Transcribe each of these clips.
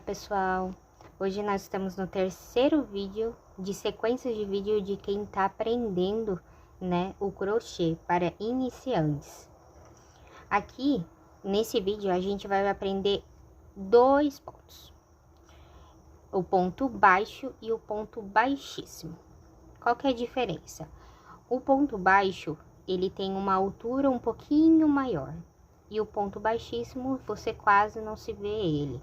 pessoal! Hoje nós estamos no terceiro vídeo de sequências de vídeo de quem tá aprendendo, né, o crochê para iniciantes. Aqui, nesse vídeo, a gente vai aprender dois pontos. O ponto baixo e o ponto baixíssimo. Qual que é a diferença? O ponto baixo, ele tem uma altura um pouquinho maior. E o ponto baixíssimo, você quase não se vê ele.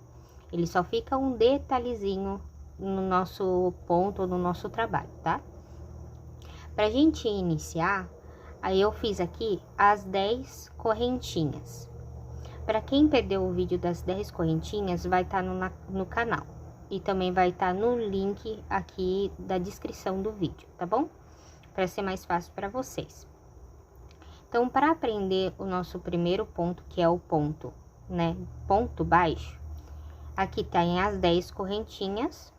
Ele só fica um detalhezinho no nosso ponto, no nosso trabalho, tá? Pra gente iniciar, aí eu fiz aqui as 10 correntinhas. Pra quem perdeu o vídeo das 10 correntinhas, vai estar no canal. E também vai estar no link aqui da descrição do vídeo, tá bom? Pra ser mais fácil pra vocês. Então, para aprender o nosso primeiro ponto, que é o ponto, né, ponto baixo, aqui tem as 10 correntinhas.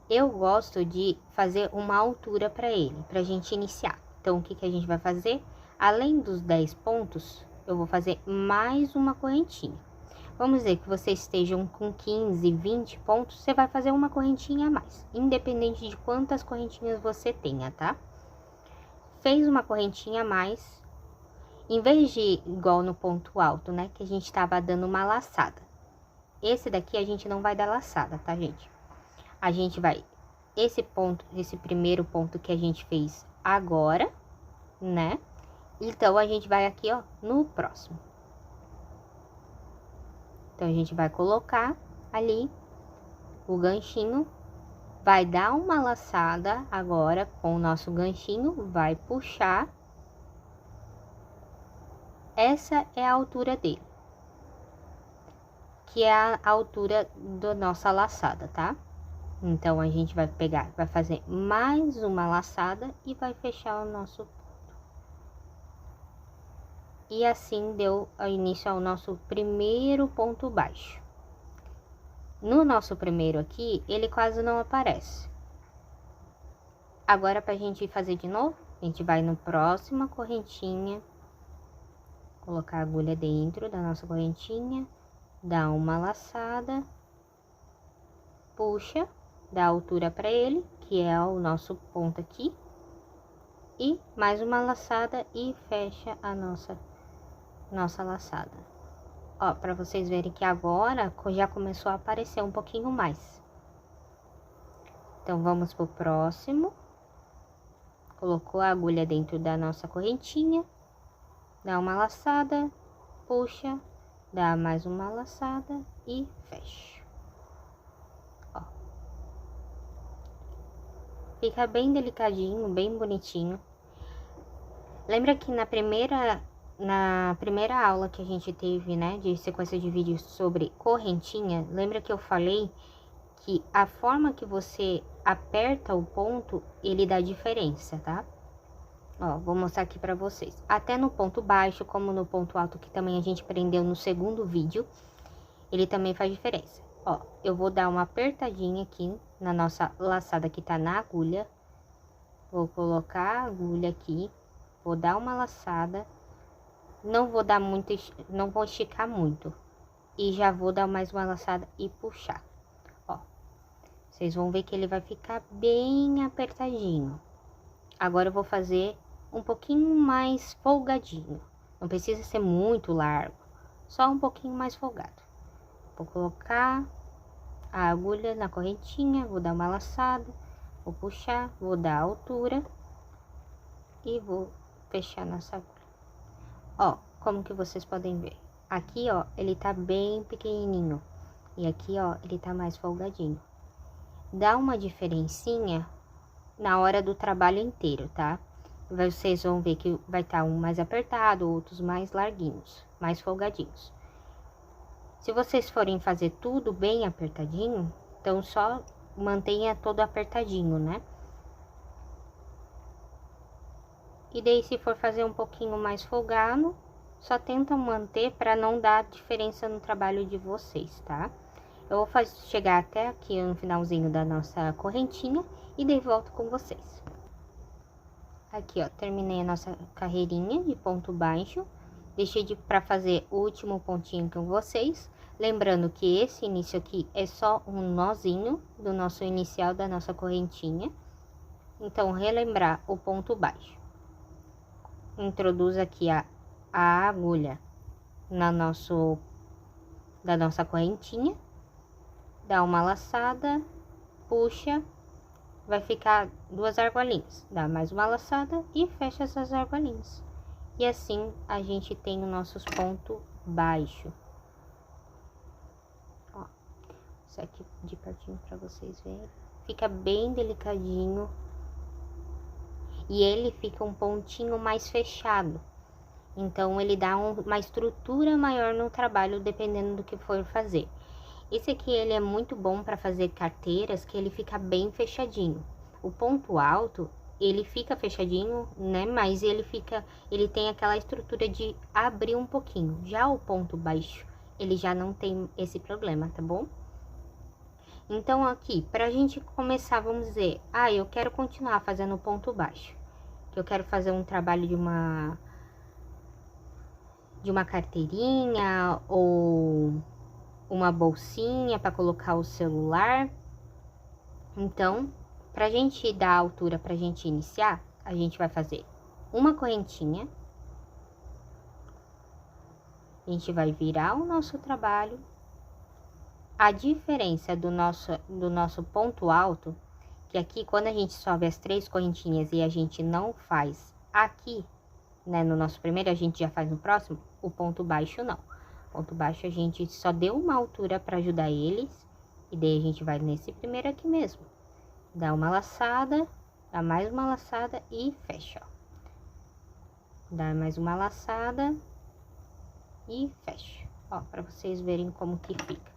Eu gosto de fazer uma altura para ele, pra gente iniciar. Então, o que que a gente vai fazer? Além dos 10 pontos, eu vou fazer mais uma correntinha. Vamos dizer que vocês estejam com 15, 20 pontos, você vai fazer uma correntinha a mais, independente de quantas correntinhas você tenha, tá? Fez uma correntinha a mais. Em vez de, igual no ponto alto, né, que a gente tava dando uma laçada. Esse daqui a gente não vai dar laçada, tá, gente? A gente vai, esse ponto, esse primeiro ponto que a gente fez agora, né? Então, a gente vai aqui, ó, no próximo. Então, a gente vai colocar ali o ganchinho, vai dar uma laçada agora com o nosso ganchinho, vai puxar. Essa é a altura dele, que é a altura da nossa laçada, tá? Então, a gente vai pegar, vai fazer mais uma laçada e vai fechar o nosso ponto. E assim deu início ao nosso primeiro ponto baixo. No nosso primeiro aqui, ele quase não aparece. Agora, pra gente fazer de novo, a gente vai no próxima correntinha. Colocar a agulha dentro da nossa correntinha, dá uma laçada, puxa, dá altura para ele, que é o nosso ponto aqui, e mais uma laçada e fecha a nossa laçada. Ó, para vocês verem que agora já começou a aparecer um pouquinho mais. Então, vamos pro próximo. Colocou a agulha dentro da nossa correntinha. Dá uma laçada, puxa, dá mais uma laçada e fecha. Ó. Fica bem delicadinho, bem bonitinho. Lembra que na primeira aula que a gente teve, né, de sequência de vídeos sobre correntinha, lembra que eu falei que a forma que você aperta o ponto, ele dá diferença, tá? Ó, vou mostrar aqui pra vocês. Até no ponto baixo, como no ponto alto, que também a gente aprendeu no segundo vídeo, ele também faz diferença. Ó, eu vou dar uma apertadinha aqui na nossa laçada que tá na agulha. Vou colocar a agulha aqui, vou dar uma laçada. Não vou dar muito, não vou esticar muito. E já vou dar mais uma laçada e puxar. Ó, vocês vão ver que ele vai ficar bem apertadinho. Agora eu vou fazer um pouquinho mais folgadinho. Não precisa ser muito largo, só um pouquinho mais folgado. Vou colocar a agulha na correntinha, vou dar uma laçada, vou puxar, vou dar a altura e vou fechar nossa agulha. Ó, como que vocês podem ver? Aqui, ó, ele tá bem pequenininho e aqui, ó, ele tá mais folgadinho. Dá uma diferencinha na hora do trabalho inteiro, tá? Vocês vão ver que vai estar um mais apertado, outros mais larguinhos, mais folgadinhos. Se vocês forem fazer tudo bem apertadinho, então só mantenha todo apertadinho, né? E daí, se for fazer um pouquinho mais folgado, só tenta manter para não dar diferença no trabalho de vocês, tá? Eu vou chegar até aqui no finalzinho da nossa correntinha e daí volto com vocês. Aqui, ó, terminei a nossa carreirinha de ponto baixo. Deixei pra fazer o último pontinho com vocês. Lembrando que esse início aqui é só um nozinho do nosso inicial da nossa correntinha. Então, relembrar o ponto baixo. Introduz aqui a agulha da nossa correntinha, dá uma laçada, puxa, vai ficar 2 argolinhas, dá mais uma laçada e fecha essas argolinhas. E assim a gente tem o nosso ponto baixo. Ó, isso aqui de pertinho para vocês verem. Fica bem delicadinho. E ele fica um pontinho mais fechado. Então, ele dá uma estrutura maior no trabalho, dependendo do que for fazer. Esse aqui, ele é muito bom para fazer carteiras, que ele fica bem fechadinho. O ponto alto, ele fica fechadinho, né? Mas ele tem aquela estrutura de abrir um pouquinho. Já o ponto baixo, ele já não tem esse problema, tá bom? Então, aqui, pra gente começar, vamos dizer, eu quero continuar fazendo o ponto baixo. Que eu quero fazer um trabalho de uma carteirinha ou uma bolsinha para colocar o celular. Então, pra gente dar a altura, pra gente iniciar, a gente vai fazer uma correntinha. A gente vai virar o nosso trabalho. A diferença do nosso ponto alto, que aqui quando a gente sobe as 3 correntinhas e a gente não faz aqui, né, no nosso primeiro, a gente já faz no próximo, o ponto baixo não. O ponto baixo a gente só deu uma altura para ajudar eles, e daí a gente vai nesse primeiro aqui mesmo. Dá uma laçada, dá mais uma laçada e fecha, ó. Dá mais uma laçada e fecha, ó, para vocês verem como que fica.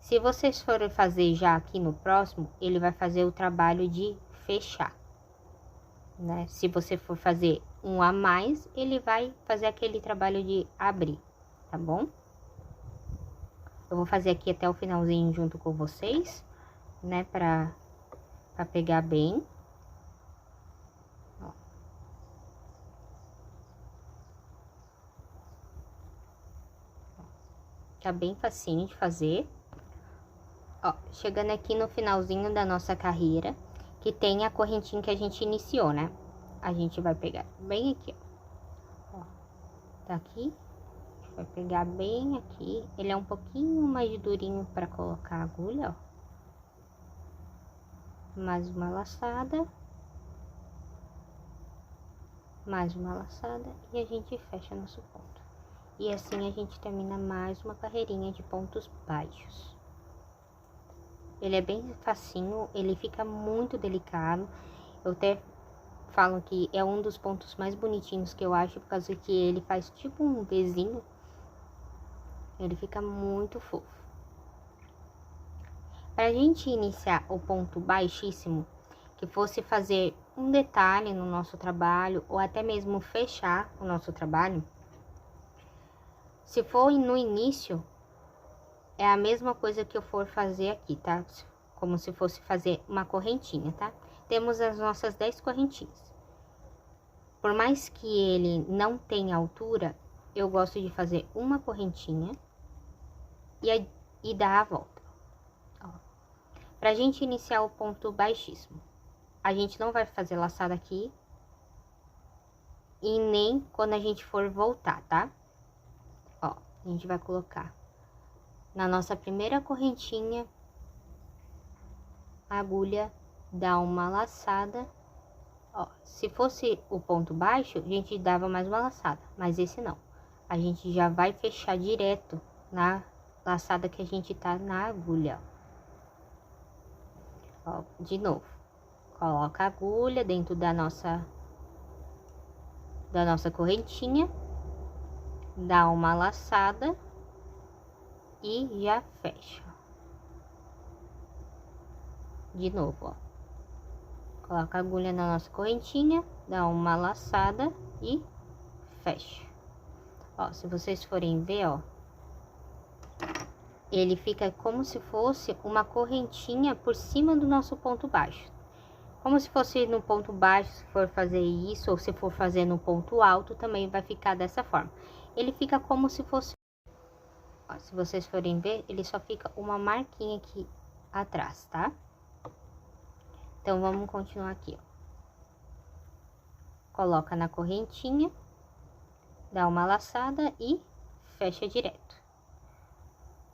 Se vocês forem fazer já aqui no próximo, ele vai fazer o trabalho de fechar, né? Se você for fazer um a mais, ele vai fazer aquele trabalho de abrir, tá bom? Eu vou fazer aqui até o finalzinho junto com vocês, né? Pra pegar bem. Ó. Tá bem facinho de fazer. Ó, chegando aqui no finalzinho da nossa carreira, que tem a correntinha que a gente iniciou, né? A gente vai pegar bem aqui, ó. Tá aqui. A gente vai pegar bem aqui. Ele é um pouquinho mais durinho para colocar a agulha, ó. Mais uma laçada. Mais uma laçada e a gente fecha nosso ponto. E assim a gente termina mais uma carreirinha de pontos baixos. Ele é bem facinho, ele fica muito delicado. Eu até falo que é um dos pontos mais bonitinhos que eu acho, por causa que ele faz tipo um Vzinho. Ele fica muito fofo. Pra gente iniciar o ponto baixíssimo, que fosse fazer um detalhe no nosso trabalho, ou até mesmo fechar o nosso trabalho, se for no início, é a mesma coisa que eu for fazer aqui, tá? Como se fosse fazer uma correntinha, tá? Temos as nossas 10 correntinhas. Por mais que ele não tenha altura, eu gosto de fazer uma correntinha e dar a volta. Ó. Pra gente iniciar o ponto baixíssimo, a gente não vai fazer laçada aqui e nem quando a gente for voltar, tá? Ó, a gente vai colocar na nossa primeira correntinha, a agulha, dá uma laçada. Ó, se fosse o ponto baixo, a gente dava mais uma laçada, mas esse não. A gente já vai fechar direto na laçada que a gente tá na agulha, ó. De novo, coloca a agulha dentro da nossa correntinha, dá uma laçada e já fecha. De novo, ó. Coloca a agulha na nossa correntinha, dá uma laçada e fecha. Ó, se vocês forem ver, ó, ele fica como se fosse uma correntinha por cima do nosso ponto baixo. Como se fosse no ponto baixo, se for fazer isso, ou se for fazer no ponto alto, também vai ficar dessa forma. Ele fica como se fosse Ó, se vocês forem ver, ele só fica uma marquinha aqui atrás, tá? Então, vamos continuar aqui, ó. Coloca na correntinha, dá uma laçada e fecha direto.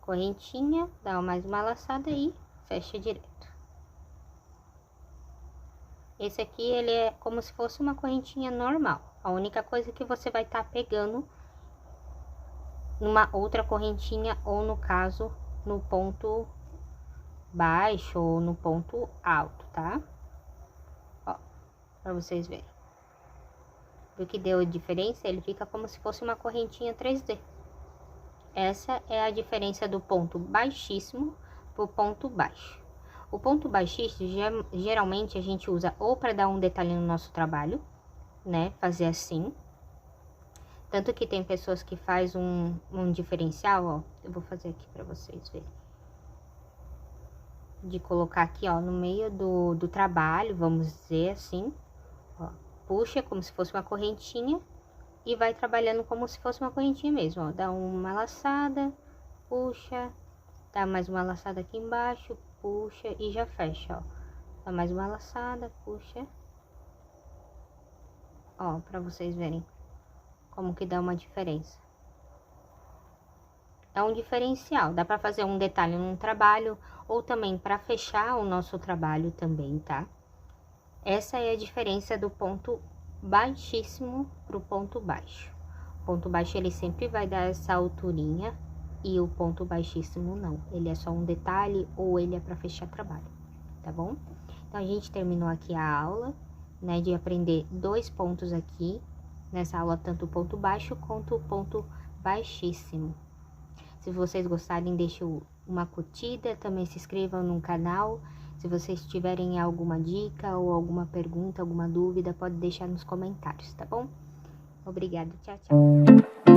Correntinha, dá mais uma laçada e fecha direto. Esse aqui, ele é como se fosse uma correntinha normal. A única coisa que você vai estar pegando numa outra correntinha, ou no caso, no ponto baixo ou no ponto alto, tá? Ó, pra vocês verem. Viu que deu a diferença? Ele fica como se fosse uma correntinha 3D. Essa é a diferença do ponto baixíssimo pro ponto baixo. O ponto baixíssimo, geralmente, a gente usa ou para dar um detalhe no nosso trabalho, né? Fazer assim. Tanto que tem pessoas que faz um diferencial, ó. Eu vou fazer aqui para vocês verem. De colocar aqui, ó, no meio do trabalho, vamos dizer assim. Ó, puxa como se fosse uma correntinha e vai trabalhando como se fosse uma correntinha mesmo, ó. Dá uma laçada, puxa, dá mais uma laçada aqui embaixo, puxa e já fecha, ó. Dá mais uma laçada, puxa. Ó, pra vocês verem como que dá uma diferença. É um diferencial, dá pra fazer um detalhe num trabalho ou também pra fechar o nosso trabalho também, tá? Essa é a diferença do ponto baixíssimo pro ponto baixo. O ponto baixo, ele sempre vai dar essa alturinha e o ponto baixíssimo não. Ele é só um detalhe ou ele é pra fechar trabalho, tá bom? Então, a gente terminou aqui a aula, né, de aprender 2 pontos aqui, nessa aula, tanto o ponto baixo quanto o ponto baixíssimo. Se vocês gostarem, deixem uma curtida, também se inscrevam no canal. Se vocês tiverem alguma dica ou alguma pergunta, alguma dúvida, pode deixar nos comentários, tá bom? Obrigada, tchau, tchau.